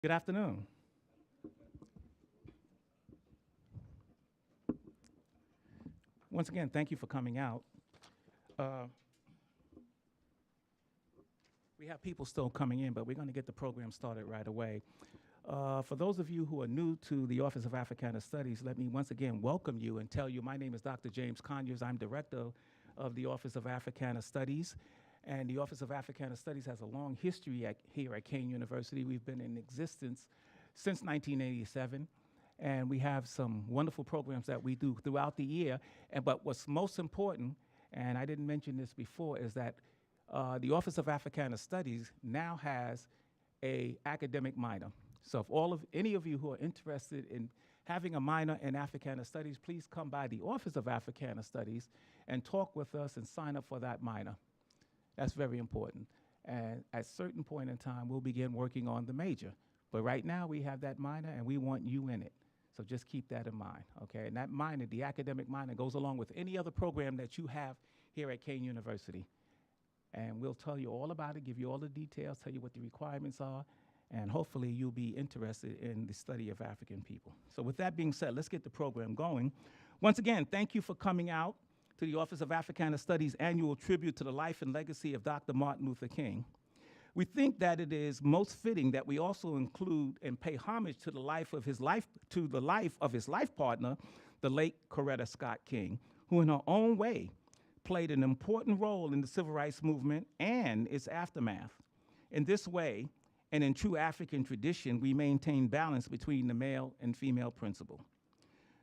Good afternoon. Once again, thank you for coming out. Uh, we have people still coming in, but we're going to get the program started right away. For those of you who are new to the Office of Africana Studies, let me once again welcome you and tell you my name is Dr. James Conyers. I'm director of the Office of Africana Studies. And the Office of Africana Studies has a long history here at Kane University. We've been in existence since 1987. And we have some wonderful programs that we do throughout the year. But what's most important, and I didn't mention this before, is that the Office of Africana Studies now has a academic minor. So if any of you who are interested in having a minor in Africana Studies, please come by the Office of Africana Studies and talk with us and sign up for that minor. That's very important. And at a certain point in time, we'll begin working on the major. But right now, we have that minor, and we want you in it. So just keep that in mind, okay? And that minor, the academic minor, goes along with any other program that you have here at Kane University. And we'll tell you all about it, give you all the details, tell you what the requirements are, and hopefully you'll be interested in the study of African people. So with that being said, let's get the program going. Once again, thank you for coming out to the Office of Africana Studies annual tribute to the life and legacy of Dr. Martin Luther King. We think that it is most fitting that we also include and pay homage to the life of his life partner, the late Coretta Scott King, who in her own way played an important role in the civil rights movement and its aftermath. In this way, and in true African tradition, we maintain balance between the male and female principle.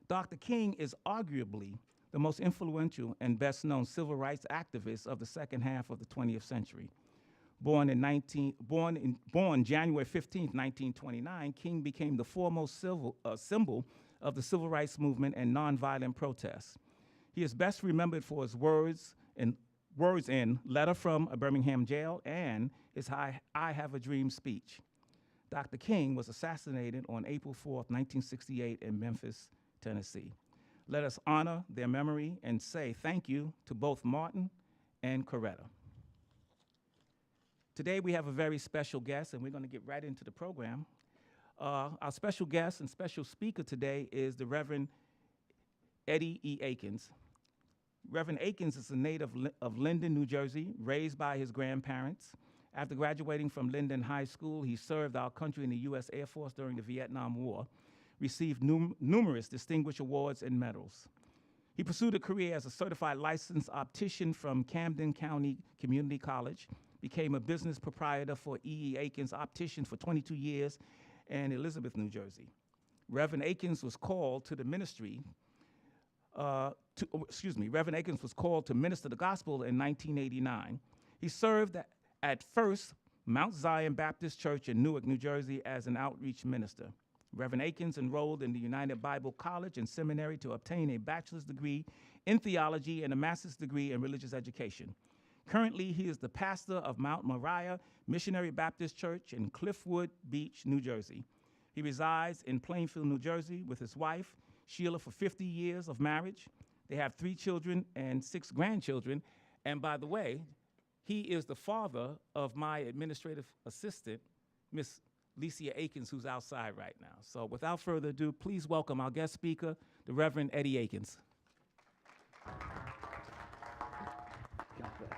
Dr. King is arguably the most influential and best-known civil rights activist of the second half of the 20th century. Born January 15, 1929, King became the foremost symbol of the civil rights movement and nonviolent protests. He is best remembered for his words in Letter from a Birmingham Jail and his I Have a Dream speech. Dr. King was assassinated on April 4, 1968 in Memphis, Tennessee. Let us honor their memory and say thank you to both Martin and Coretta. Today we have a very special guest, and we're going to get right into the program. Our special guest and special speaker today is the Reverend Eddie E. Aikens. Reverend Aikens is a native of Linden, New Jersey, raised by his grandparents. After graduating from Linden High School, he served our country in the U.S. Air Force during the Vietnam War, received numerous distinguished awards and medals. He pursued a career as a certified licensed optician from Camden County Community College, became a business proprietor for E. Aikens Optician for 22 years in Elizabeth, New Jersey. Reverend Aikens was called to the ministry Reverend Aikens was called to minister the gospel in 1989. He served at first Mount Zion Baptist Church in Newark, New Jersey as an outreach minister. Reverend Aikens enrolled in the United Bible College and Seminary to obtain a bachelor's degree in theology and a master's degree in religious education. Currently, he is the pastor of Mount Moriah Missionary Baptist Church in Cliffwood Beach, New Jersey. He resides in Plainfield, New Jersey with his wife, Sheila, for 50 years of marriage. They have 3 children and 6 grandchildren. And by the way, he is the father of my administrative assistant, Miss Licia Aikens, who's outside right now. So without further ado, please welcome our guest speaker, the Reverend Eddie Aikens. God bless.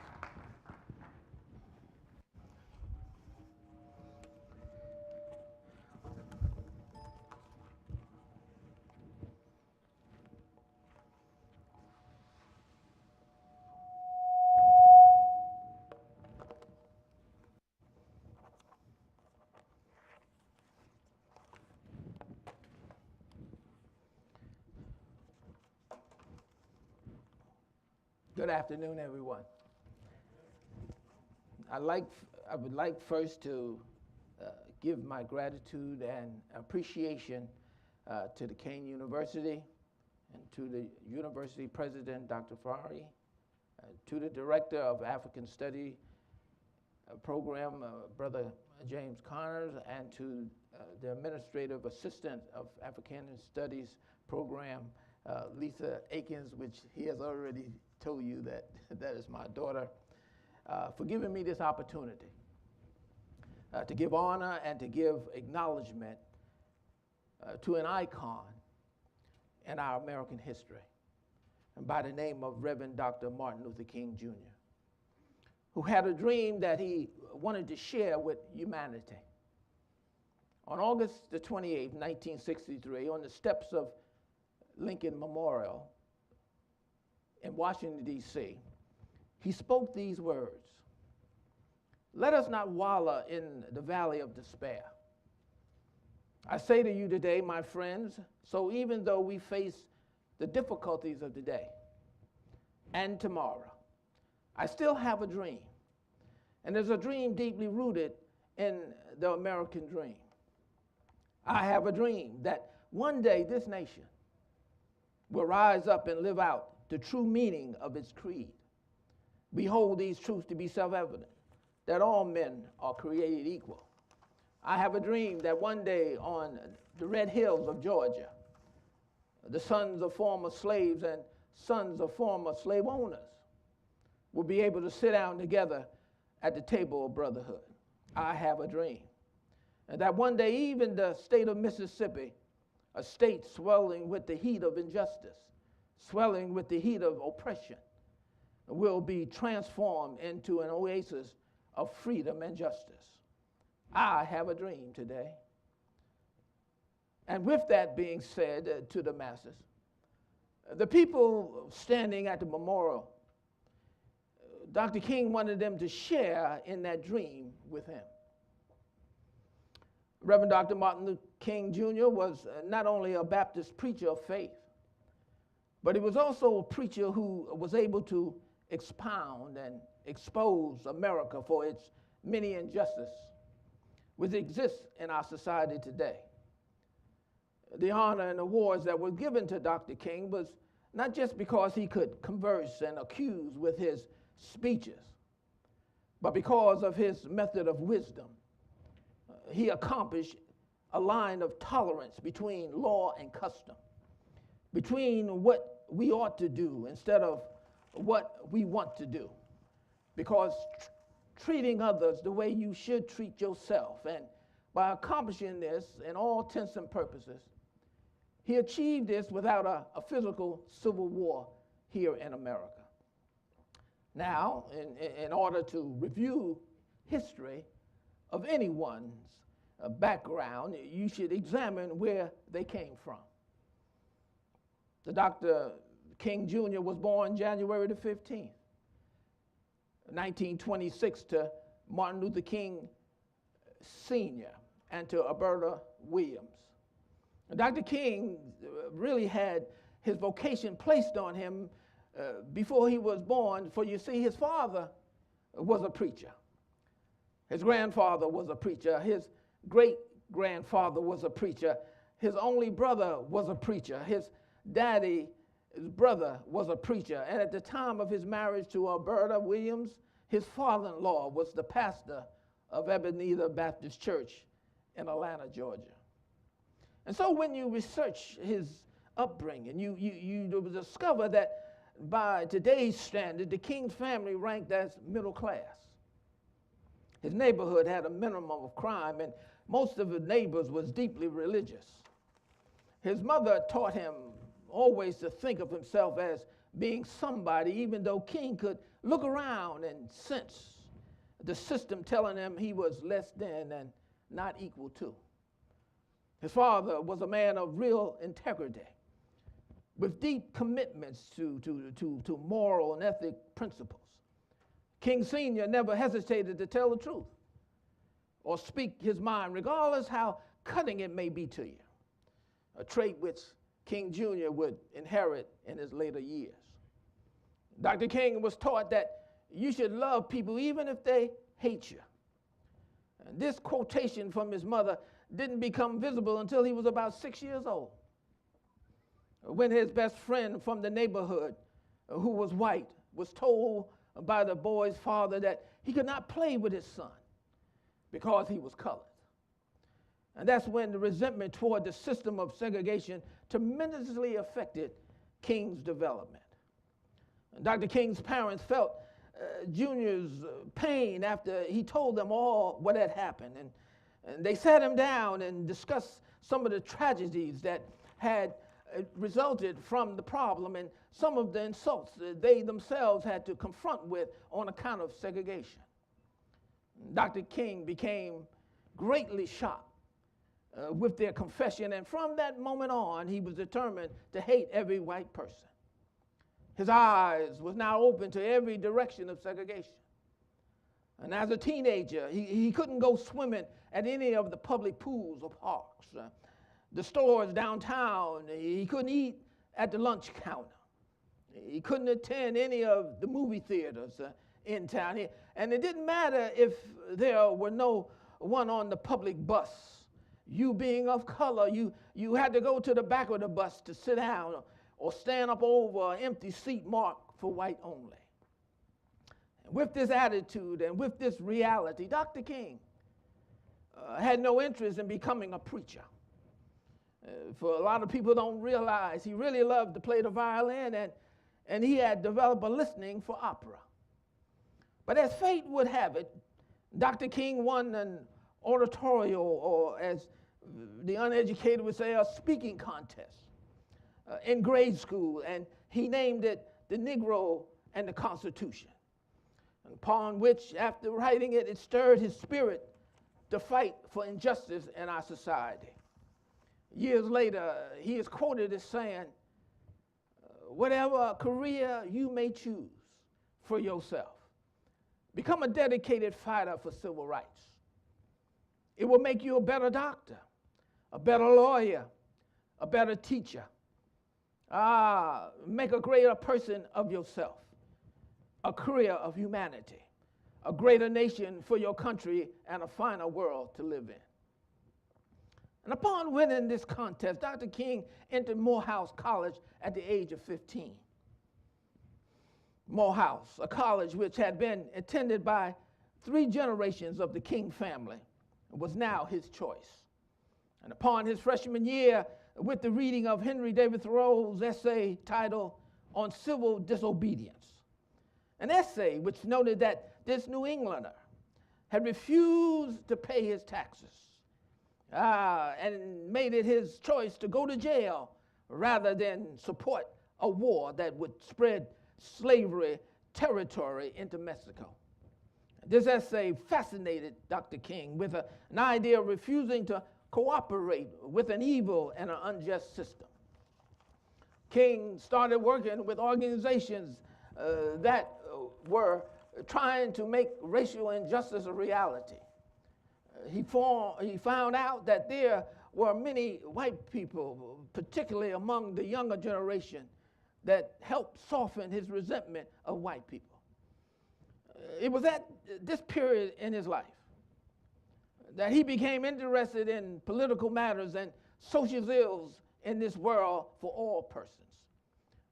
Good afternoon, everyone. I would like first to give my gratitude and appreciation to the Kane University and to the university president, Dr. Ferrari, to the director of African Study program, Brother James Connors, and to the administrative assistant of African Studies program, Lisa Aikens, which he has already told you that that is my daughter, for giving me this opportunity. to give honor and to give acknowledgement to an icon in our American history, and by the name of Reverend Dr. Martin Luther King Jr., who had a dream that he wanted to share with humanity. On August the 28th, 1963, on the steps of Lincoln Memorial in Washington, D.C., he spoke these words: "Let us not wallow in the valley of despair. I say to you today, my friends, so even though we face the difficulties of today and tomorrow, I still have a dream. And there's a dream deeply rooted in the American dream. I have a dream that one day this nation will rise up and live out the true meaning of its creed. We hold these truths to be self-evident, that all men are created equal. I have a dream that one day on the red hills of Georgia, the sons of former slaves and sons of former slave owners will be able to sit down together at the table of brotherhood. I have a dream. And that one day even the state of Mississippi, a state swelling with the heat of injustice, swelling with the heat of oppression, will be transformed into an oasis of freedom and justice. I have a dream today." And with that being said to the masses, the people standing at the memorial, Dr. King wanted them to share in that dream with him. Reverend Dr. Martin Luther King Jr. was not only a Baptist preacher of faith, but he was also a preacher who was able to expound and expose America for its many injustices which exists in our society today. The honor and awards that were given to Dr. King was not just because he could converse and accuse with his speeches, but because of his method of wisdom. He accomplished a line of tolerance between law and custom, between what we ought to do instead of what we want to do, because treating others the way you should treat yourself. And by accomplishing this in all intents and purposes, he achieved this without a physical civil war here in America. Now, in order to review history of anyone's background, you should examine where they came from. The Dr. King Jr. was born January the 15th, 1926, to Martin Luther King Sr. and to Alberta Williams. Dr. King really had his vocation placed on him before he was born, for you see, his father was a preacher. His grandfather was a preacher. His great-grandfather was a preacher. His only brother was a preacher. His brother was a preacher. And at the time of his marriage to Alberta Williams, his father-in-law was the pastor of Ebenezer Baptist Church in Atlanta, Georgia. And so when you research his upbringing, you discover that by today's standard, the King family ranked as middle class. His neighborhood had a minimum of crime, and most of his neighbors was deeply religious. His mother taught him always to think of himself as being somebody, even though King could look around and sense the system telling him he was less than and not equal to. His father was a man of real integrity, with deep commitments to moral and ethic principles. King Sr. never hesitated to tell the truth or speak his mind, regardless how cutting it may be to you, a trait which King Jr. would inherit in his later years. Dr. King was taught that you should love people even if they hate you. And this quotation from his mother didn't become visible until he was about 6 years old, when his best friend from the neighborhood, who was white, was told by the boy's father that he could not play with his son because he was colored. And that's when the resentment toward the system of segregation tremendously affected King's development. And Dr. King's parents felt Junior's pain after he told them all what had happened. And they sat him down and discussed some of the tragedies that had resulted from the problem and some of the insults that they themselves had to confront with on account of segregation. Dr. King became greatly shocked with their confession, and from that moment on, he was determined to hate every white person. His eyes was now open to every direction of segregation. And as a teenager, he couldn't go swimming at any of the public pools or parks, the stores downtown. He couldn't eat at the lunch counter. He couldn't attend any of the movie theaters in town. And it didn't matter if there were no one on the public bus. You being of color, you had to go to the back of the bus to sit down or stand up over an empty seat marked for white only. And with this attitude and with this reality, Dr. King had no interest in becoming a preacher. For a lot of people don't realize he really loved to play the violin, and he had developed a listening for opera. But as fate would have it, Dr. King won an oratorial, or as the uneducated would say, a speaking contest in grade school, and he named it The Negro and the Constitution, upon which, after writing it, it stirred his spirit to fight for injustice in our society. Years later, he is quoted as saying, whatever career you may choose for yourself, become a dedicated fighter for civil rights. It will make you a better doctor, a better lawyer, a better teacher. Make a greater person of yourself, a career of humanity, a greater nation for your country, and a finer world to live in. And upon winning this contest, Dr. King entered Morehouse College at the age of 15. Morehouse, a college which had been attended by 3 generations of the King family, was now his choice. And upon his freshman year, with the reading of Henry David Thoreau's essay titled On Civil Disobedience, an essay which noted that this New Englander had refused to pay his taxes and made it his choice to go to jail rather than support a war that would spread slavery territory into Mexico. This essay fascinated Dr. King with an idea of refusing to cooperate with an evil and an unjust system. King started working with organizations that were trying to make racial injustice a reality. He found out that there were many white people, particularly among the younger generation, that helped soften his resentment of white people. It was at this period in his life that he became interested in political matters and social ills in this world for all persons.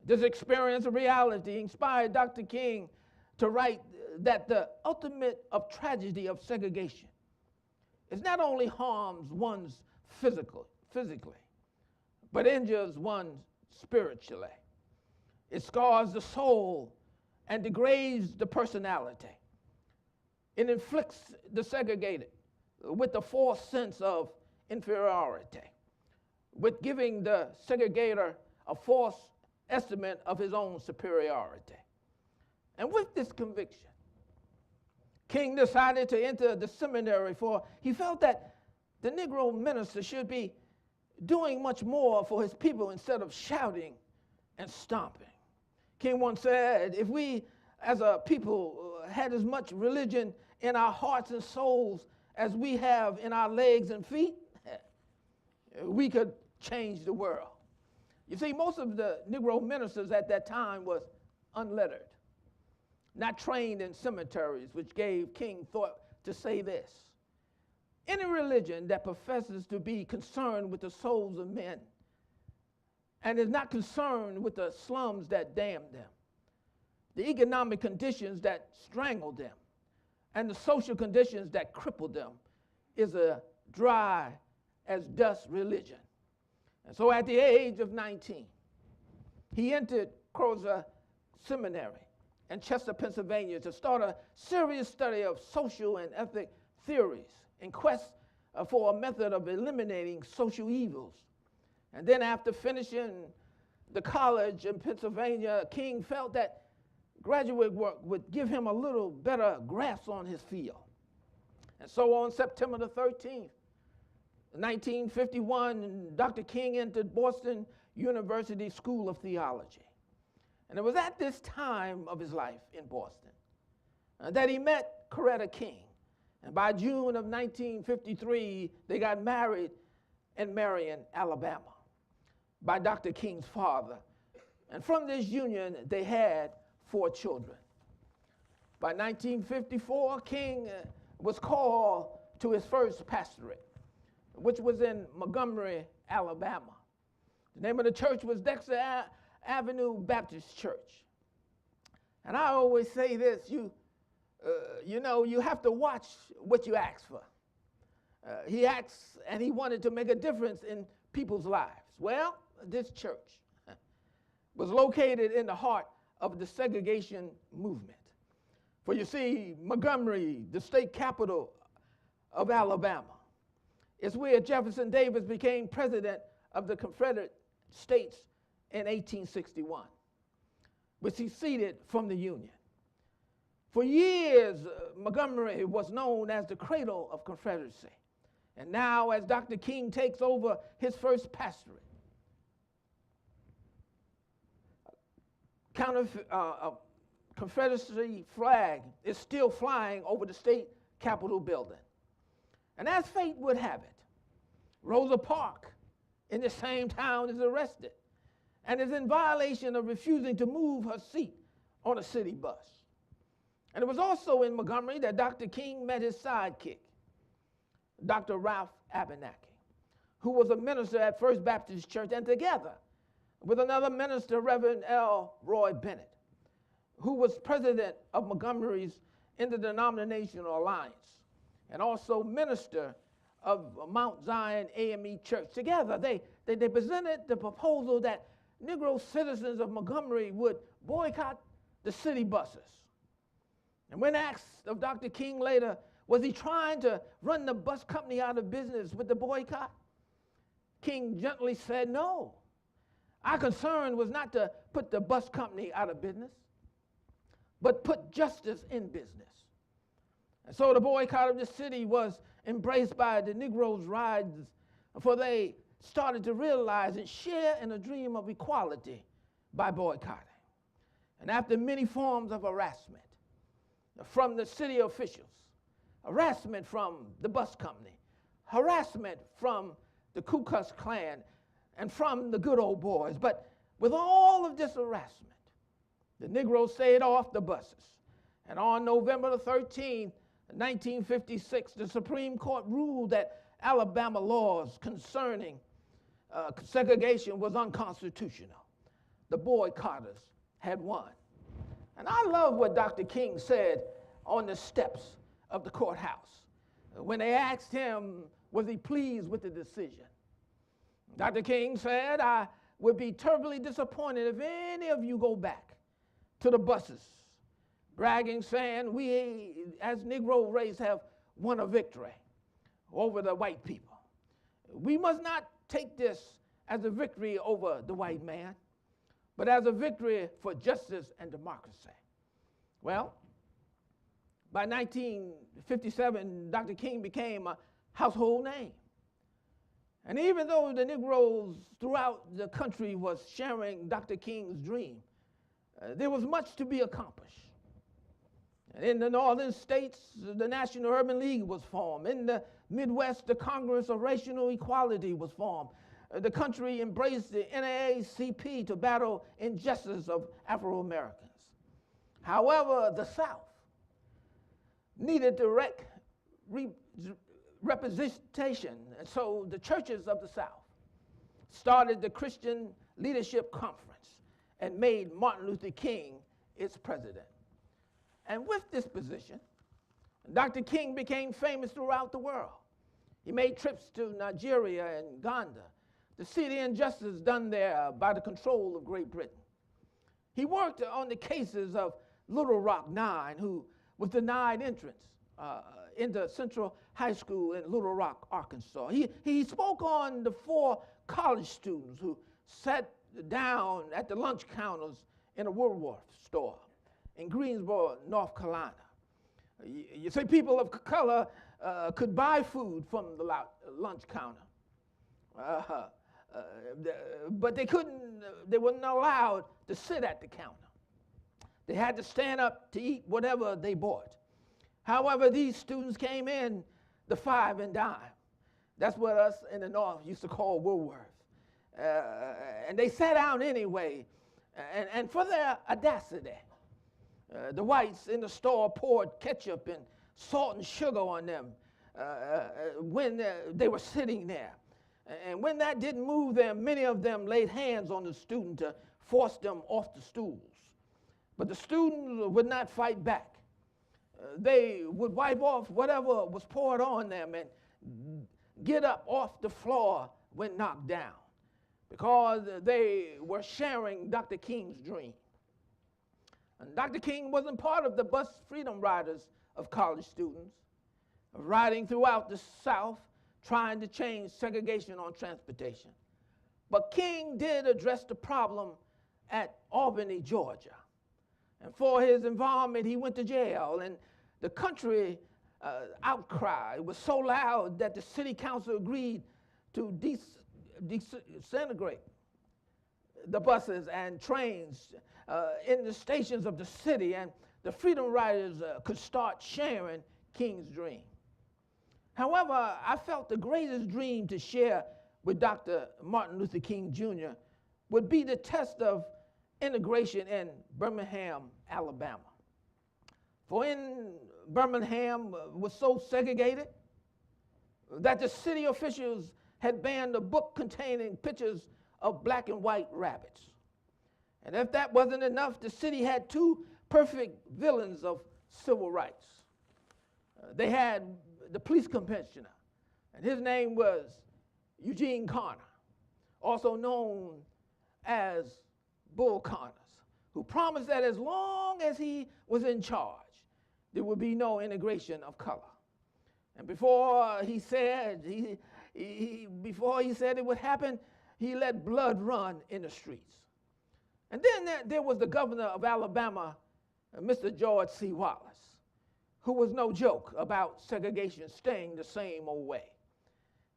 This experience of reality inspired Dr. King to write that the ultimate of tragedy of segregation is not only harms one's physically, but injures one spiritually. It scars the soul and degrades the personality. It inflicts the segregated with a false sense of inferiority, with giving the segregator a false estimate of his own superiority. And with this conviction, King decided to enter the seminary, for he felt that the Negro minister should be doing much more for his people instead of shouting and stomping. King once said, if we as a people had as much religion in our hearts and souls as we have in our legs and feet, we could change the world. You see, most of the Negro ministers at that time was unlettered, not trained in cemeteries, which gave King thought to say this: any religion that professes to be concerned with the souls of men and is not concerned with the slums that damn them, the economic conditions that strangle them, and the social conditions that cripple them, is a dry as dust religion. And so at the age of 19, he entered Crozer Seminary in Chester, Pennsylvania, to start a serious study of social and ethic theories in quest for a method of eliminating social evils. And then after finishing the college in Pennsylvania, King felt that graduate work would give him a little better grasp on his field. And so on September the 13th, 1951, Dr. King entered Boston University School of Theology. And it was at this time of his life in Boston that he met Coretta King. And by June of 1953, they got married in Marion, Alabama, by Dr. King's father. And from this union, they had 4 children. By 1954, King was called to his first pastorate, which was in Montgomery, Alabama. The name of the church was Dexter Avenue Baptist Church. And I always say this, you know, you have to watch what you ask for. He asked and he wanted to make a difference in people's lives. Well, this church was located in the heart of the segregation movement. For you see, Montgomery, the state capital of Alabama, is where Jefferson Davis became president of the Confederate States in 1861, which seceded from the Union. For years, Montgomery was known as the cradle of Confederacy. And now, as Dr. King takes over his first pastorate, Confederacy flag is still flying over the state capitol building. And as fate would have it, Rosa Parks in the same town is arrested and is in violation of refusing to move her seat on a city bus. And it was also in Montgomery that Dr. King met his sidekick, Dr. Ralph Abernathy, who was a minister at First Baptist Church, and together with another minister, Reverend L. Roy Bennett, who was president of Montgomery's Interdenominational Alliance and also minister of Mount Zion AME Church. Together, they presented the proposal that Negro citizens of Montgomery would boycott the city buses. And when asked of Dr. King later, was he trying to run the bus company out of business with the boycott? King gently said, no. Our concern was not to put the bus company out of business, but put justice in business. And so the boycott of the city was embraced by the Negroes' rides, for they started to realize and share in a dream of equality by boycotting. And after many forms of harassment from the city officials, harassment from the bus company, harassment from the Ku Klux Klan, and from the good old boys, but with all of this harassment, the Negroes stayed off the buses. And on November the 13th, 1956, the Supreme Court ruled that Alabama laws concerning segregation was unconstitutional. The boycotters had won. And I love what Dr. King said on the steps of the courthouse when they asked him, was he pleased with the decision? Dr. King said, I would be terribly disappointed if any of you go back to the buses, bragging, saying, we as Negro race have won a victory over the white people. We must not take this as a victory over the white man, but as a victory for justice and democracy. Well, by 1957, Dr. King became a household name. And even though the Negroes throughout the country was sharing Dr. King's dream, there was much to be accomplished. And in the northern states, the National Urban League was formed. In the Midwest, the Congress of Racial Equality was formed. The country embraced the NAACP to battle injustice of Afro-Americans. However, the South needed direct representation, and so the churches of the South started the Christian Leadership Conference and made Martin Luther King its president. And with this position, Dr. King became famous throughout the world. He made trips to Nigeria and Ghana to see the injustice done there by the control of Great Britain. He worked on the cases of Little Rock Nine, who was denied entrance into Central High School in Little Rock, Arkansas. He spoke on the 4 college students who sat down at the lunch counters in a Woolworth store in Greensboro, North Carolina. You see, people of color could buy food from the lunch counter, but they weren't allowed to sit at the counter. They had to stand up to eat whatever they bought. However, these students came in the 5 and dime. That's what us in the North used to call Woolworth. And they sat down anyway, and for their audacity, the whites in the store poured ketchup and salt and sugar on them when they were sitting there. And when that didn't move them, many of them laid hands on the student to force them off the stools. But the students would not fight back. They would wipe off whatever was poured on them and get up off the floor when knocked down, because they were sharing Dr. King's dream. And Dr. King wasn't part of the bus freedom riders of college students, riding throughout the South trying to change segregation on transportation. But King did address the problem at Albany, Georgia. And for his involvement, he went to jail, and the country outcry was so loud that the city council agreed to disintegrate the buses and trains in the stations of the city, and the Freedom Riders could start sharing King's dream. However, I felt the greatest dream to share with Dr. Martin Luther King Jr. would be the test of integration in Birmingham, Alabama. For in Birmingham was so segregated that the city officials had banned a book containing pictures of black and white rabbits. And if that wasn't enough, the city had 2 perfect villains of civil rights. They had the police commissioner, and his name was Eugene Connor, also known as Bull Connors, who promised that as long as he was in charge, there would be no integration of color. And before he said it would happen, he let blood run in the streets. And then there was the governor of Alabama, Mr. George C. Wallace, who was no joke about segregation staying the same old way.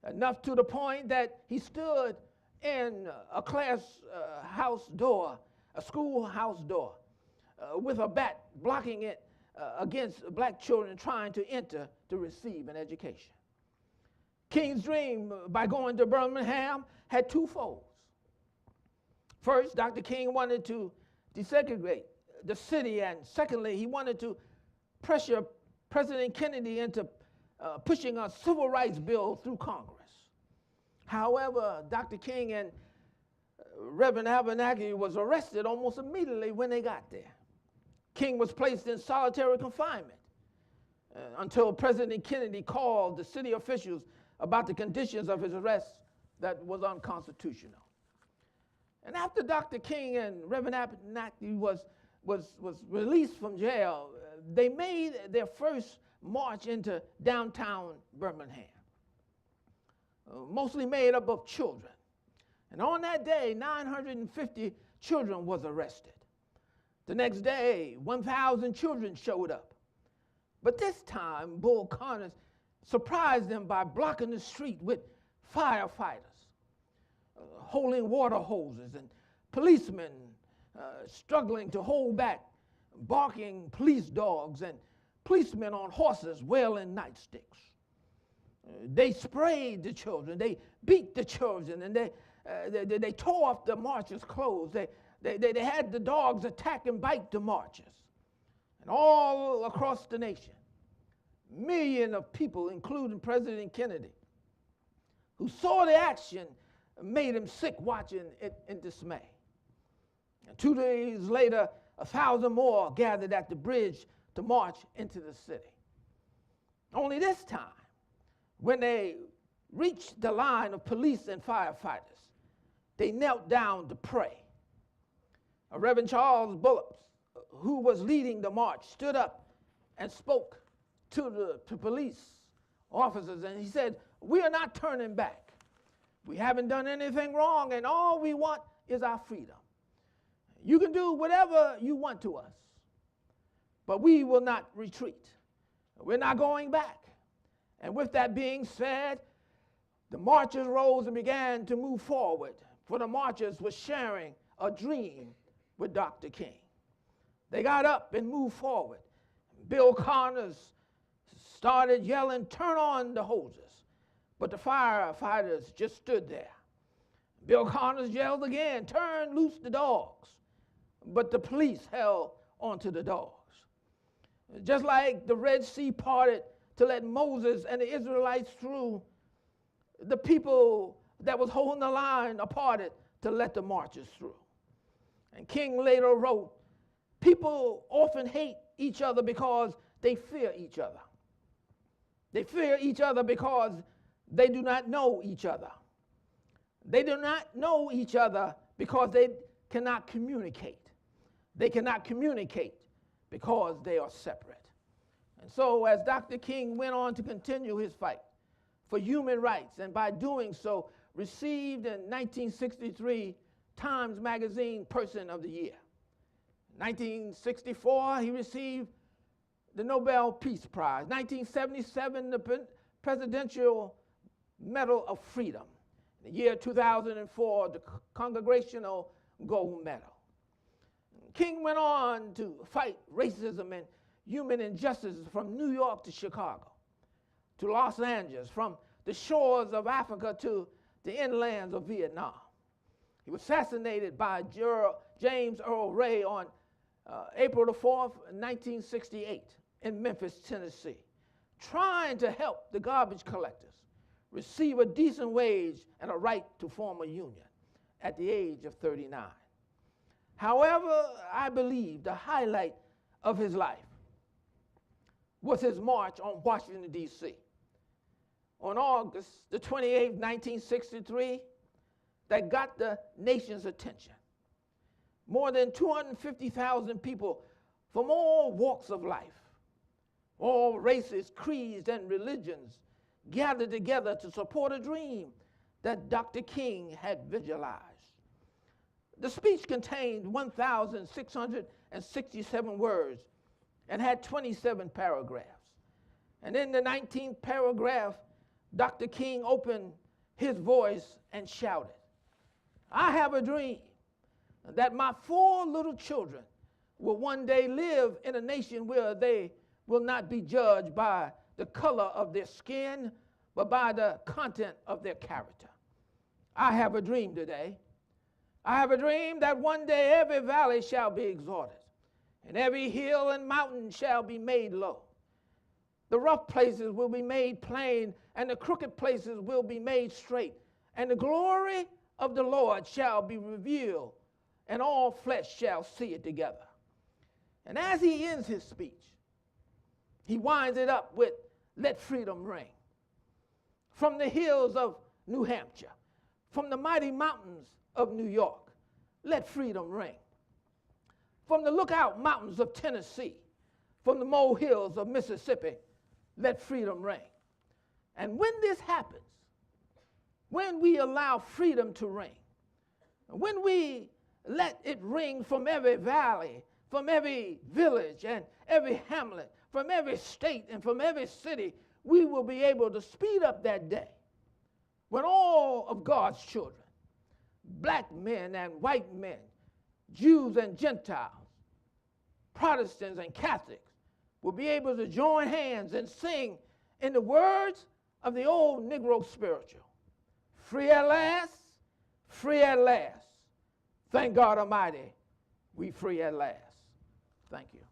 Enough to the point that he stood in a schoolhouse door, with a bat blocking it against black children trying to enter to receive an education. King's dream, by going to Birmingham, had 2 folds. First, Dr. King wanted to desegregate the city, and secondly, he wanted to pressure President Kennedy into pushing a civil rights bill through Congress. However, Dr. King and Reverend Abernathy was arrested almost immediately when they got there. King was placed in solitary confinement until President Kennedy called the city officials about the conditions of his arrest that was unconstitutional. And after Dr. King and Reverend Abernathy was released from jail, they made their first march into downtown Birmingham, mostly made up of children. And on that day, 950 children was arrested. The next day, 1,000 children showed up. But this time, Bull Connors surprised them by blocking the street with firefighters, holding water hoses, and policemen struggling to hold back barking police dogs, and policemen on horses wielding nightsticks. They sprayed the children, they beat the children, and they tore off the marchers' clothes. They had the dogs attack and bite the marchers. And all across the nation, millions of people, including President Kennedy, who saw the action, made him sick watching it in dismay. And 2 days later, 1,000 more gathered at the bridge to march into the city. Only this time, when they reached the line of police and firefighters, they knelt down to pray. Reverend Charles who was leading the march stood up and spoke to the police officers, and he said, "We are not turning back. We haven't done anything wrong, and all we want is our freedom. You can do whatever you want to us, but we will not retreat. We're not going back." And with that being said, the marchers rose and began to move forward, for the marchers were sharing a dream with Dr. King. They got up and moved forward. Bill Connors started yelling, "Turn on the hoses." But the firefighters just stood there. Bill Connors yelled again, "Turn loose the dogs." But the police held onto the dogs. Just like the Red Sea parted to let Moses and the Israelites through, the people that was holding the line parted to let the marchers through. And King later wrote, "People often hate each other because they fear each other. They fear each other because they do not know each other. They do not know each other because they cannot communicate. They cannot communicate because they are separate." And so as Dr. King went on to continue his fight for human rights, and by doing so received in 1963 Times Magazine Person of the Year. 1964, he received the Nobel Peace Prize. 1977, the Presidential Medal of Freedom. In the year 2004, the Congressional Gold Medal. King went on to fight racism and human injustices from New York to Chicago, to Los Angeles, from the shores of Africa to the inlands of Vietnam. He was assassinated by James Earl Ray on April the 4th, 1968 in Memphis, Tennessee, trying to help the garbage collectors receive a decent wage and a right to form a union at the age of 39. However, I believe the highlight of his life was his march on Washington, D.C. On August the 28th, 1963, that got the nation's attention. More than 250,000 people from all walks of life, all races, creeds, and religions gathered together to support a dream that Dr. King had visualized. The speech contained 1,667 words and had 27 paragraphs. And in the 19th paragraph, Dr. King opened his voice and shouted, "I have a dream that my 4 little children will one day live in a nation where they will not be judged by the color of their skin, but by the content of their character. I have a dream today. I have a dream that one day every valley shall be exalted, and every hill and mountain shall be made low. The rough places will be made plain, and the crooked places will be made straight, and the glory of the Lord shall be revealed, and all flesh shall see it together." And as he ends his speech, he winds it up with, "Let freedom ring. From the hills of New Hampshire, from the mighty mountains of New York, let freedom ring. From the Lookout Mountains of Tennessee, from the molehills of Mississippi, let freedom ring." And when this happens, when we allow freedom to ring, when we let it ring from every valley, from every village and every hamlet, from every state and from every city, we will be able to speed up that day when all of God's children, black men and white men, Jews and Gentiles, Protestants and Catholics, will be able to join hands and sing in the words of the old Negro spiritual, "Free at last, free at last. Thank God Almighty, we free at last." Thank you.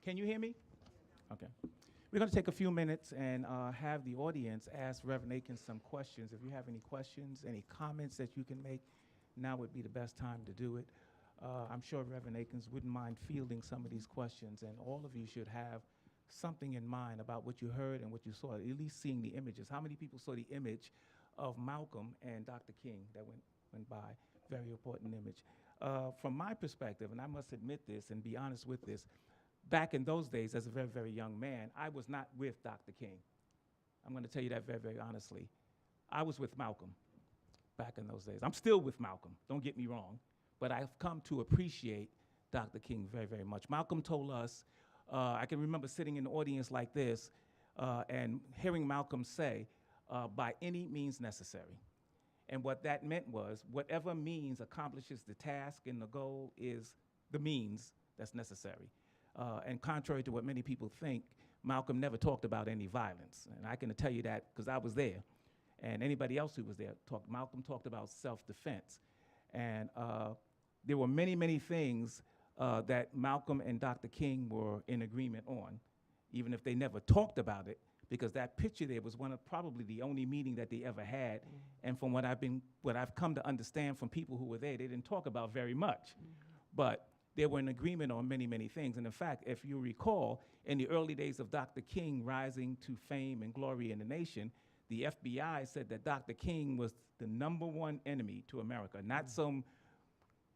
Can you hear me? Okay. We're going to take a few minutes and have the audience ask Reverend Aikens some questions. If you have any questions, any comments that you can make, now would be the best time to do it. I'm sure Reverend Aikens wouldn't mind fielding some of these questions, and all of you should have something in mind about what you heard and what you saw, at least seeing the images. How many people saw the image of Malcolm and Dr. King that went by? Very important image. From my perspective, and I must admit this and be honest with this, back in those days, as a very, very young man, I was not with Dr. King. I'm going to tell you that very, very honestly. I was with Malcolm back in those days. I'm still with Malcolm, don't get me wrong, but I've come to appreciate Dr. King very, very much. Malcolm told us, I can remember sitting in an audience like this and hearing Malcolm say, by any means necessary. And what that meant was, whatever means accomplishes the task and the goal is the means that's necessary. And contrary to what many people think, Malcolm never talked about any violence. And I can tell you that because I was there. And anybody else who was there, Malcolm talked about self-defense. And there were many, many things that Malcolm and Dr. King were in agreement on, even if they never talked about it, because that picture there was one of probably the only meeting that they ever had. And from what I've come to understand from people who were there, they didn't talk about very much. But they were in agreement on many, many things. And in fact, if you recall, in the early days of Dr. King rising to fame and glory in the nation, the FBI said that Dr. King was the #1 enemy to America, not some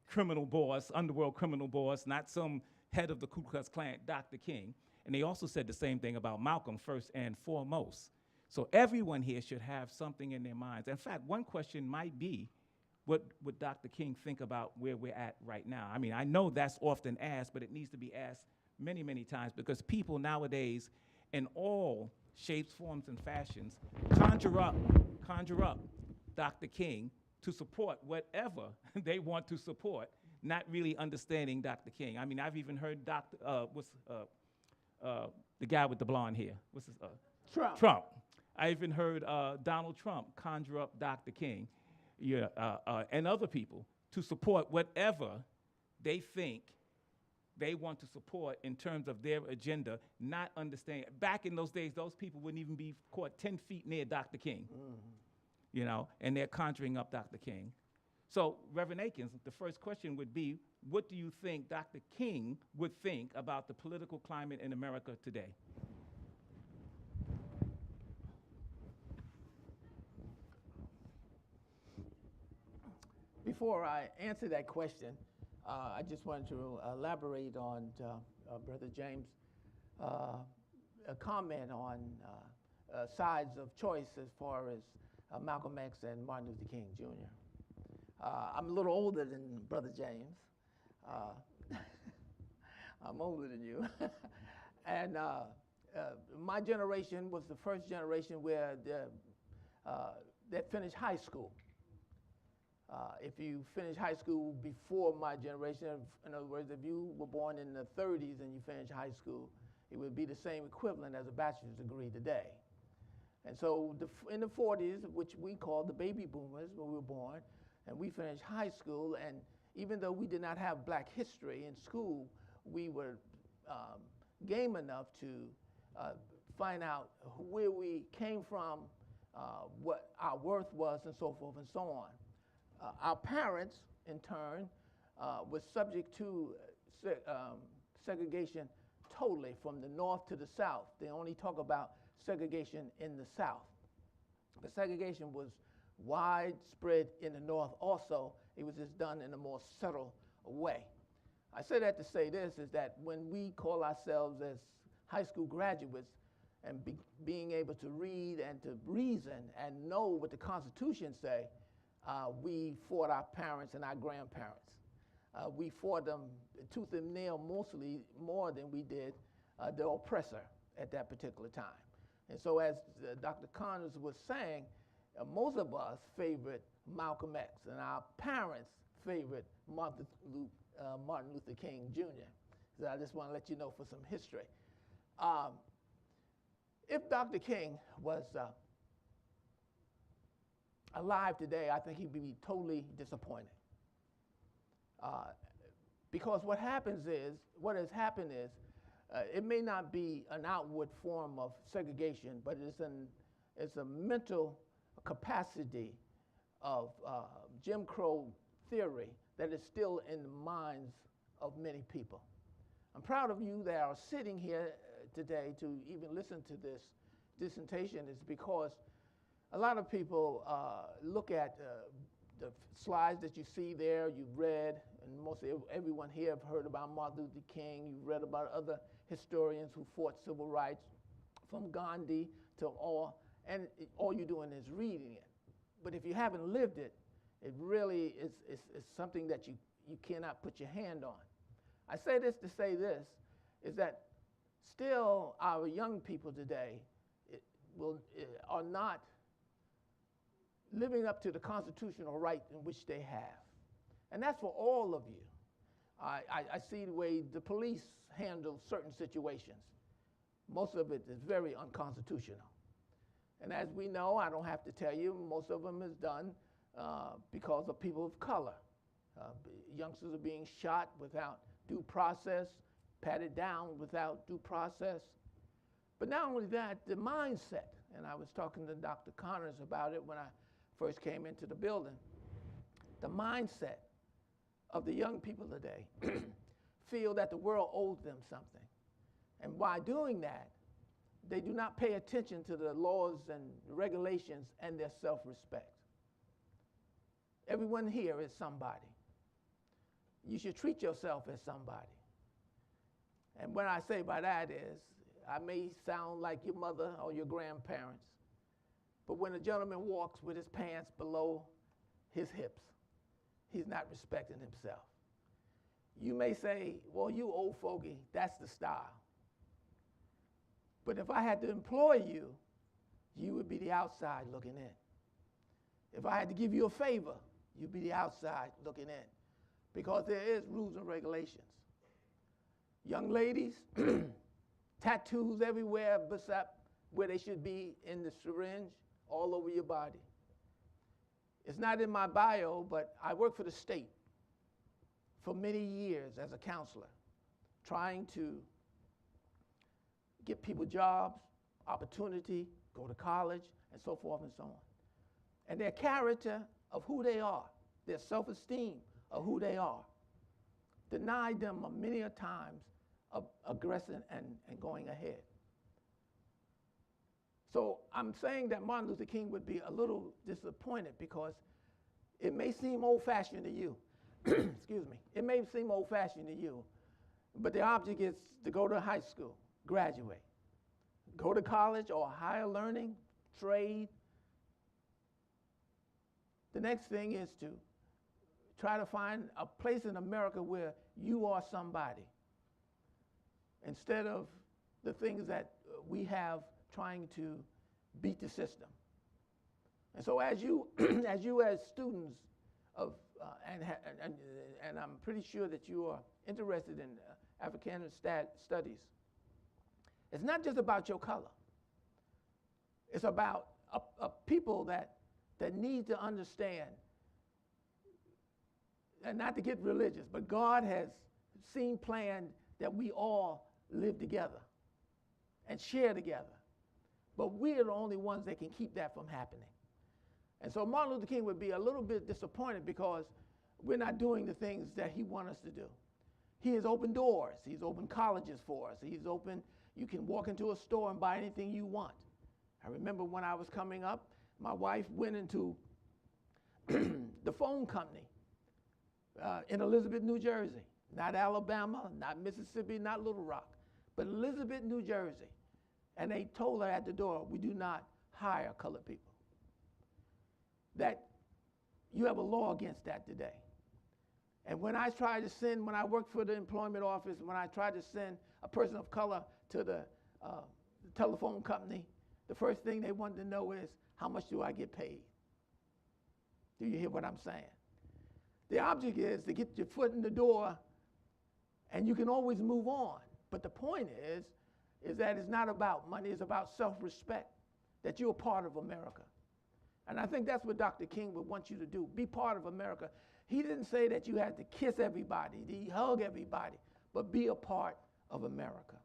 criminal boss, underworld criminal boss, not some head of the Ku Klux Klan, Dr. King. And they also said the same thing about Malcolm, first and foremost. So everyone here should have something in their minds. In fact, one question might be, what would Dr. King think about where we're at right now? I mean, I know that's often asked, but it needs to be asked many, many times, because people nowadays, in all shapes, forms, and fashions, conjure up Dr. King to support whatever they want to support, not really understanding Dr. King. I mean, I've even heard the guy with the blonde hair. What's his? Trump. I even heard Donald Trump conjure up Dr. King, and other people to support whatever they think they want to support in terms of their agenda, not understanding. Back in those days, those people wouldn't even be caught 10 feet near Dr. King, and they're conjuring up Dr. King. So, Reverend Aikens, the first question would be, what do you think Dr. King would think about the political climate in America today? Before I answer that question, I just wanted to elaborate on Brother James' comment on sides of choice as far as Malcolm X and Martin Luther King Jr. I'm a little older than Brother James. I'm older than you. And my generation was the first generation where that finished high school. If you finish high school before my generation, in other words, if you were born in the 30s and you finished high school, it would be the same equivalent as a bachelor's degree today. And so in the 40s, which we call the baby boomers when we were born, and we finished high school, and even though we did not have black history in school, we were game enough to find out where we came from, what our worth was, and so forth and so on. Our parents, in turn, were subject to segregation totally from the north to the south. They only talk about segregation in the south. But segregation was widespread in the north also. It was just done in a more subtle way. I say that to say this, is that when we call ourselves as high school graduates and being able to read and to reason and know what the Constitution say, we fought our parents and our grandparents. We fought them tooth and nail, mostly more than we did the oppressor at that particular time. And so as Dr. Connors was saying, most of us favored Malcolm X, and our parents favored Martin Luther King Jr. So I just want to let you know for some history. If Dr. King was alive today, I think he'd be totally disappointed. Because what has happened is, it may not be an outward form of segregation, but it's a mental capacity of Jim Crow theory that is still in the minds of many people. I'm proud of you that are sitting here today to even listen to this dissertation is because a lot of people look at the slides that you see there, you've read, and mostly everyone here have heard about Martin Luther King, you've read about other historians who fought civil rights, from Gandhi to all, and all you're doing is reading it. But if you haven't lived it, it really is something that you cannot put your hand on. I say this to say this, is that still our young people today are not living up to the constitutional right in which they have. And that's for all of you. I see the way the police handle certain situations. Most of it is very unconstitutional. And as we know, I don't have to tell you, most of them is done because of people of color. Youngsters are being shot without due process, patted down without due process. But not only that, the mindset, and I was talking to Dr. Connors about it when I first came into the building, the mindset of the young people today feel that the world owes them something. And by doing that, they do not pay attention to the laws and regulations and their self-respect. Everyone here is somebody. You should treat yourself as somebody. And what I say by that is, I may sound like your mother or your grandparents, but when a gentleman walks with his pants below his hips, he's not respecting himself. You may say, well, you old fogey, that's the style. But if I had to employ you, you would be the outside looking in. If I had to give you a favor, you'd be the outside looking in, because there is rules and regulations. Young ladies, tattoos everywhere except where they should be in the syringe, all over your body. It's not in my bio, but I worked for the state for many years as a counselor, trying to get people jobs, opportunity, go to college, and so forth and so on. And their character of who they are, their self-esteem of who they are, denied them many a times of aggressing and going ahead. So I'm saying that Martin Luther King would be a little disappointed because it may seem old-fashioned to you. Excuse me. It may seem old-fashioned to you, but the object is to go to high school, graduate, go to college or higher learning, trade. The next thing is to try to find a place in America where you are somebody, instead of the things that we have trying to beat the system. And so as you as students of, and I'm pretty sure that you are interested in Africana studies, it's not just about your color. It's about a people that need to understand, and not to get religious, but God has planned that we all live together and share together. But we are the only ones that can keep that from happening. And so Martin Luther King would be a little bit disappointed because we're not doing the things that he wants us to do. He has opened doors. He's opened colleges for us. He's opened, you can walk into a store and buy anything you want. I remember when I was coming up, my wife went into the phone company in Elizabeth, New Jersey. Not Alabama, not Mississippi, not Little Rock, but Elizabeth, New Jersey. And they told her at the door, we do not hire colored people. That you have a law against that today. And when I tried to send, when I worked for the employment office, when I tried to send a person of color to the telephone company, the first thing they wanted to know is, how much do I get paid? Do you hear what I'm saying? The object is to get your foot in the door, and you can always move on. But the point is that it's not about money, it's about self-respect, that you're a part of America. And I think that's what Dr. King would want you to do, be part of America. He didn't say that you had to kiss everybody, that you hug everybody, but be a part of America.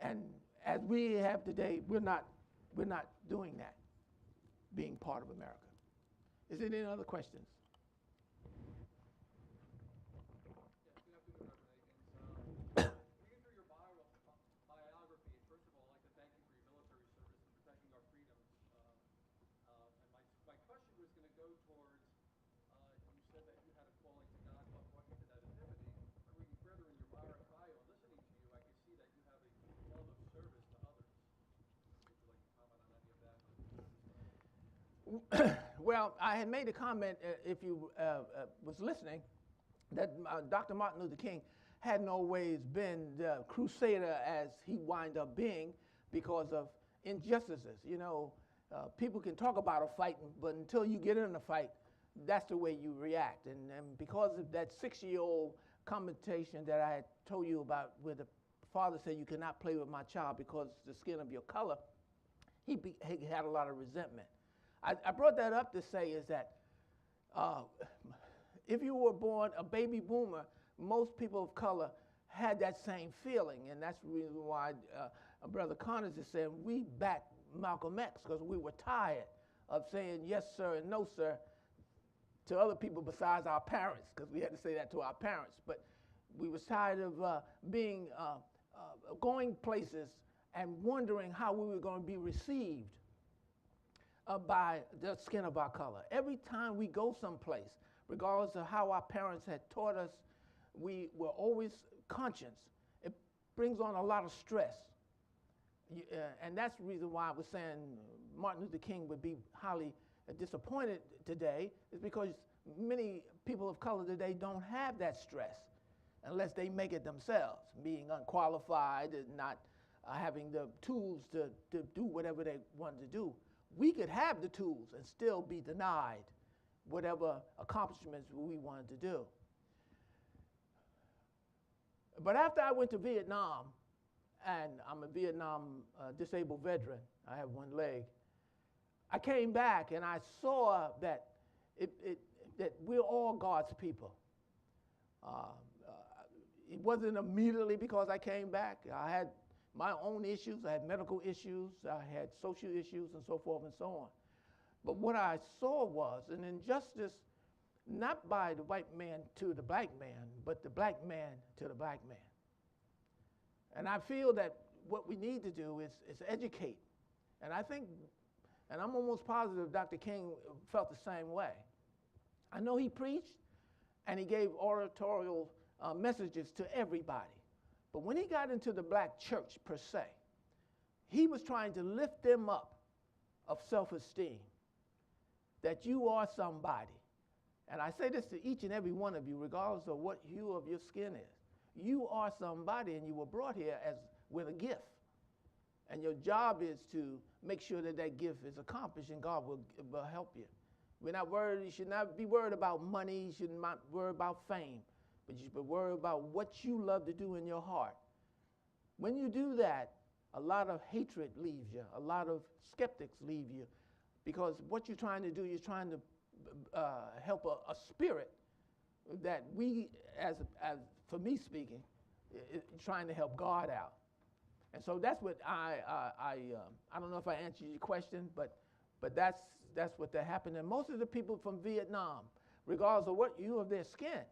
And as we have today, we're not doing that, being part of America. Is there any other questions? Well, I had made a comment, if you was listening, that Dr. Martin Luther King hadn't always been the crusader as he wound up being because of injustices. You know, people can talk about a fight, but until you get in a fight, that's the way you react. And because of that 6-year-old commentation that I had told you about, where the father said, "You cannot play with my child because the skin of your color," he had a lot of resentment. I brought that up to say is that if you were born a baby boomer, most people of color had that same feeling, and that's the reason why Brother Connors is saying we backed Malcolm X, because we were tired of saying yes sir and no sir to other people besides our parents, because we had to say that to our parents. But we was tired of going places and wondering how we were going to be received by the skin of our color. Every time we go someplace, regardless of how our parents had taught us, we were always conscious. It brings on a lot of stress. And that's the reason why I was saying Martin Luther King would be highly disappointed today, is because many people of color today don't have that stress unless they make it themselves, being unqualified and not having the tools to do whatever they want to do. We could have the tools and still be denied whatever accomplishments we wanted to do. But after I went to Vietnam, and I'm a Vietnam disabled veteran, I have one leg, I came back and I saw that that we're all God's people. It wasn't immediately because I came back. I had my own issues. I had medical issues. I had social issues and so forth and so on. But what I saw was an injustice, not by the white man to the black man, but the black man to the black man. And I feel that what we need to do is educate. And I think, and I'm almost positive Dr. King felt the same way. I know he preached and he gave oratorial messages to everybody. But when he got into the black church per se, he was trying to lift them up of self-esteem, that you are somebody. And I say this to each and every one of you, regardless of what hue of your skin is. You are somebody, and you were brought here with a gift. And your job is to make sure that that gift is accomplished, and God will help you. We're not worried. You should not be worried about money. You should not worry about fame. But you should be worried about what you love to do in your heart. When you do that, a lot of hatred leaves you. A lot of skeptics leave you. Because what you're trying to do, you're trying to help a spirit that we, as for me speaking, trying to help God out. And so that's what I don't know if I answered your question, but that's what that happened. And most of the people from Vietnam, regardless of what hue of their skin,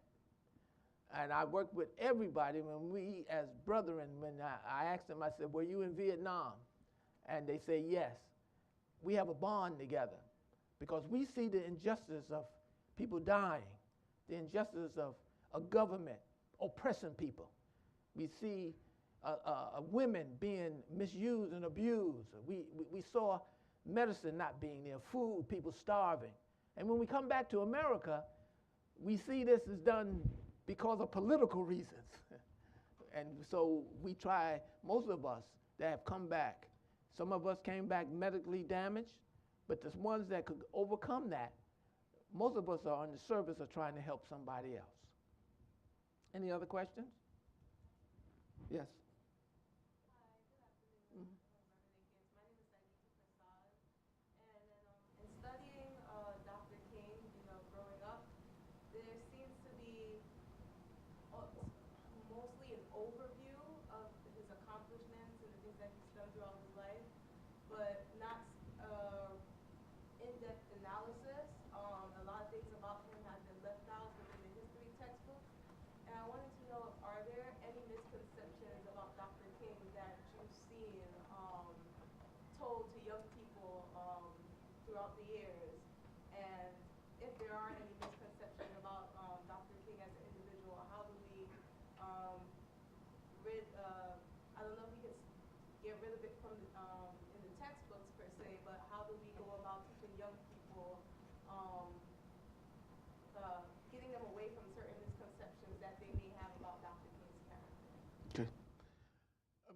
and I worked with everybody when we, as brethren, when I asked them, I said, were you in Vietnam? And they say, yes. We have a bond together because we see the injustice of people dying, the injustice of a government oppressing people. We see women being misused and abused. We saw medicine not being there, food, people starving. And when we come back to America, we see this is done because of political reasons. And so we try, most of us that have come back, some of us came back medically damaged, but the ones that could overcome that, most of us are in the service of trying to help somebody else. Any other questions? Yes.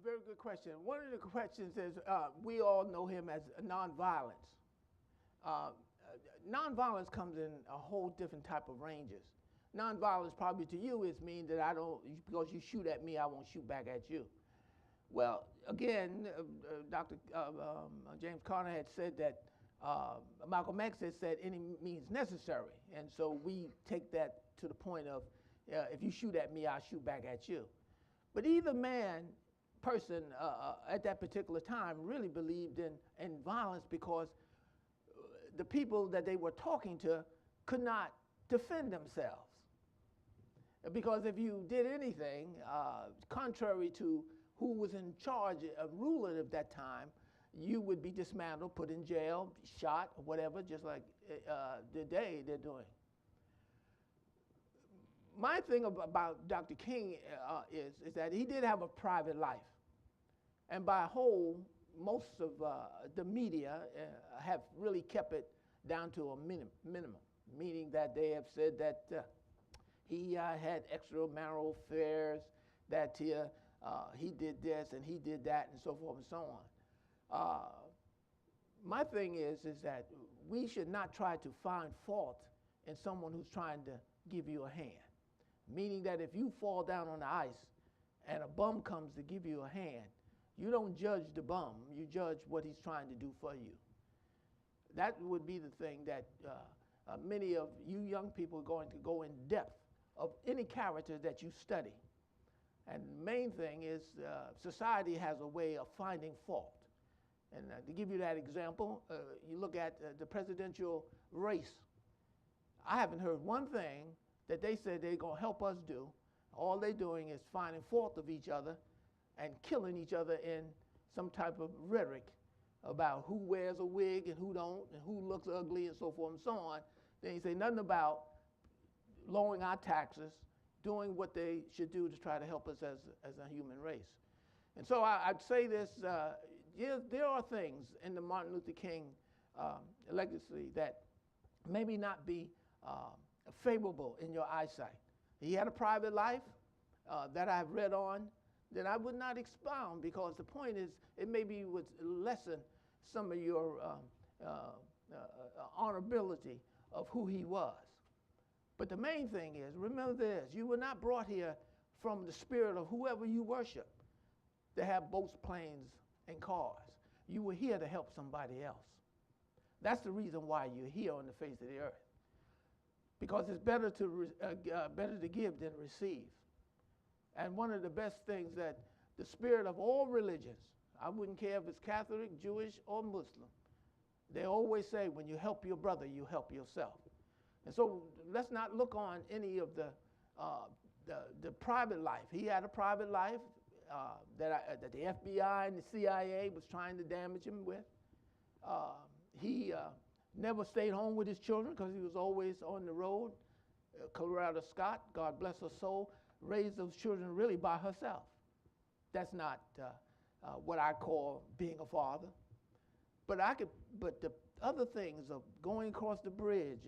A very good question. One of the questions is, we all know him as nonviolence. Nonviolence comes in a whole different type of ranges. Nonviolence probably to you is mean that because you shoot at me, I won't shoot back at you. Well, again, Dr. James Conner had said that Malcolm X had said any means necessary. And so we take that to the point of, if you shoot at me, I'll shoot back at you. But either person at that particular time really believed in violence because the people that they were talking to could not defend themselves. Because if you did anything contrary to who was in charge of ruling at that time, you would be dismantled, put in jail, shot, or whatever, just like today they're doing. My thing about Dr. King is that he did have a private life. And by whole, most of the media have really kept it down to a minimum, meaning that they have said that he had extramarital affairs, that he did this and he did that and so forth and so on. My thing is that we should not try to find fault in someone who's trying to give you a hand. Meaning that if you fall down on the ice and a bum comes to give you a hand, you don't judge the bum, you judge what he's trying to do for you. That would be the thing that many of you young people are going to go in depth of any character that you study. And the main thing is society has a way of finding fault. And to give you that example, you look at the presidential race. I haven't heard one thing that they said they're going to help us do. All they're doing is finding fault of each other and killing each other in some type of rhetoric about who wears a wig and who don't, and who looks ugly and so forth and so on. They ain't say nothing about lowering our taxes, doing what they should do to try to help us as a human race. And so I'd say this, there are things in the Martin Luther King legacy that maybe not be favorable in your eyesight. He had a private life that I've read on that I would not expound, because the point is it maybe would lessen some of your honorability of who he was. But the main thing is, remember this, you were not brought here from the spirit of whoever you worship to have boats, planes, and cars. You were here to help somebody else. That's the reason why you're here on the face of the earth. Because it's better to give than receive. And one of the best things that the spirit of all religions, I wouldn't care if it's Catholic, Jewish, or Muslim, they always say when you help your brother, you help yourself. And so let's not look on any of the private life. He had a private life that the FBI and the CIA was trying to damage him with. He never stayed home with his children because he was always on the road. Colorado Scott, God bless her soul, raised those children really by herself. That's not what I call being a father. But the other things of going across the bridge,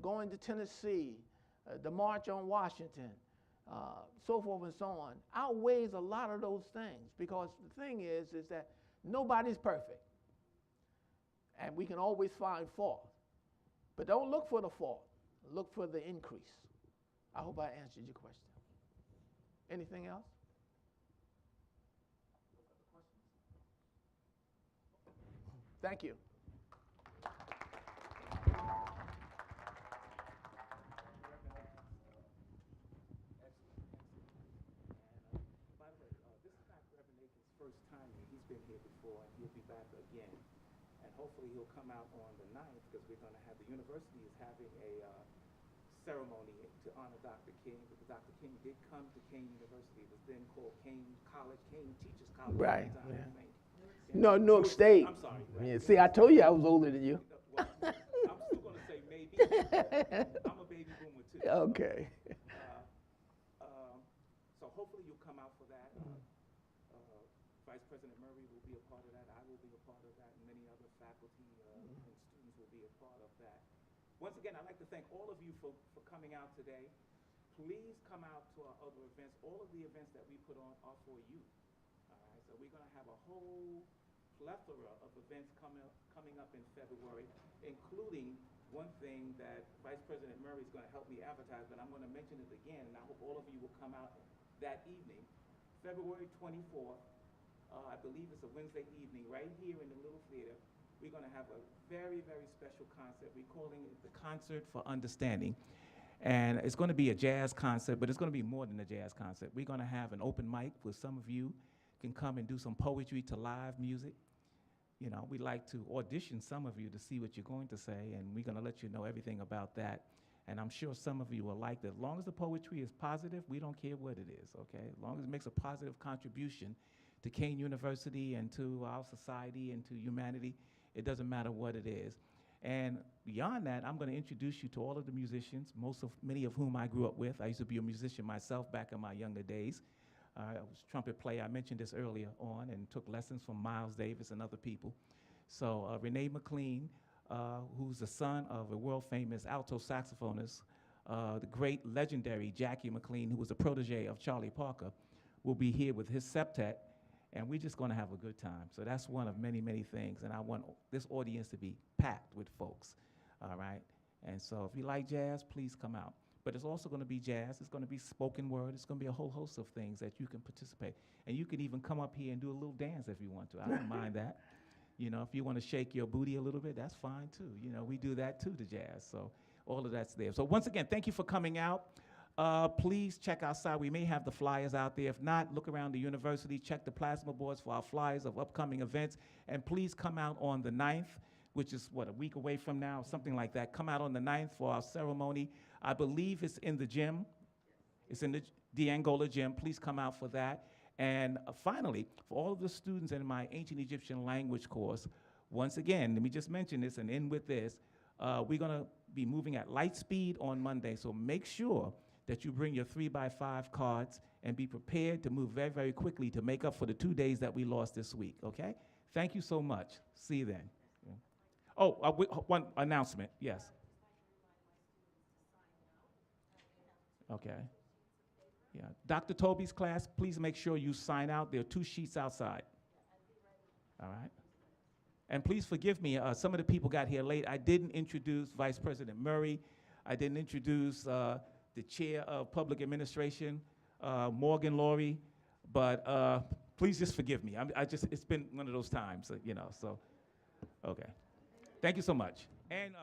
going to Tennessee, the March on Washington, so forth and so on, outweighs a lot of those things, because the thing is that nobody's perfect. And we can always find fault. But don't look for the fault. Look for the increase. I hope I answered your question. Anything else? Thank you. First time he's been here before, and he'll be back again. And hopefully he'll come out on the 9th, because we're going to have, the university is having a ceremony to honor Dr. King, because Dr. King did come to Kane University. It was then called Kane College, Kane Teachers College. Right. At the time, I think. No, Newark State. I'm sorry. Yeah, see, I told you I was older than you. Well, I'm still going to say maybe. I'm a baby boomer too. Okay. So hopefully you'll come out for that. Vice President Murray will be a part of that. I will be a part of that, and many other faculty and students will be a part of that. Once again, I'd like to thank all of you for coming out today. Please come out to our other events. All of the events that we put on are for you. All right? So we're going to have a whole plethora of events coming up in February, including one thing that Vice President Murray is going to help me advertise, but I'm going to mention it again, and I hope all of you will come out that evening. February 24th, I believe it's a Wednesday evening, right here in the Little Theater. We're going to have a very, very special concert. We're calling it the Concert for Understanding. And it's going to be a jazz concert, but it's going to be more than a jazz concert. We're going to have an open mic where some of you can come and do some poetry to live music. You know, we'd like to audition some of you to see what you're going to say, and we're going to let you know everything about that. And I'm sure some of you will like that. As long as the poetry is positive, we don't care what it is, okay? As long as it makes a positive contribution to Kane University and to our society and to humanity, it doesn't matter what it is. And beyond that, I'm going to introduce you to all of the musicians, many of whom I grew up with. I used to be a musician myself back in my younger days. I was a trumpet player. I mentioned this earlier on, and took lessons from Miles Davis and other people. So Renee McLean, who's the son of a world-famous alto saxophonist, the great legendary Jackie McLean, who was a protege of Charlie Parker, will be here with his septet, and we're just going to have a good time. So that's one of many, many things, and I want this audience to be packed with folks, all right? And so if you like jazz, please come out. But it's also going to be jazz. It's going to be spoken word. It's going to be a whole host of things that you can participate. And you can even come up here and do a little dance if you want to. I don't mind that. You know, if you want to shake your booty a little bit, that's fine too. You know, we do that too to jazz. So all of that's there. So once again, thank you for coming out. Please check outside. We may have the flyers out there. If not, look around the university. Check the plasma boards for our flyers of upcoming events. And please come out on the 9th, which is, what, a week away from now, something like that. Come out on the 9th for our ceremony. I believe it's in the gym. It's in the Angola gym. Please come out for that. And finally, for all of the students in my ancient Egyptian language course, once again, let me just mention this and end with this. We're going to be moving at light speed on Monday, so make sure that you bring your 3x5 cards and be prepared to move very, very quickly to make up for the 2 days that we lost this week, okay? Thank you so much. See you then. Yeah. Oh, one announcement, yes. Okay. Yeah. Dr. Toby's class, please make sure you sign out. There are 2 sheets outside. All right. And please forgive me, some of the people got here late. I didn't introduce Vice President Murray. I didn't introduce the Chair of Public Administration, Morgan Laurie. But please just forgive me. It's been one of those times, you know, so, okay. Thank you so much. And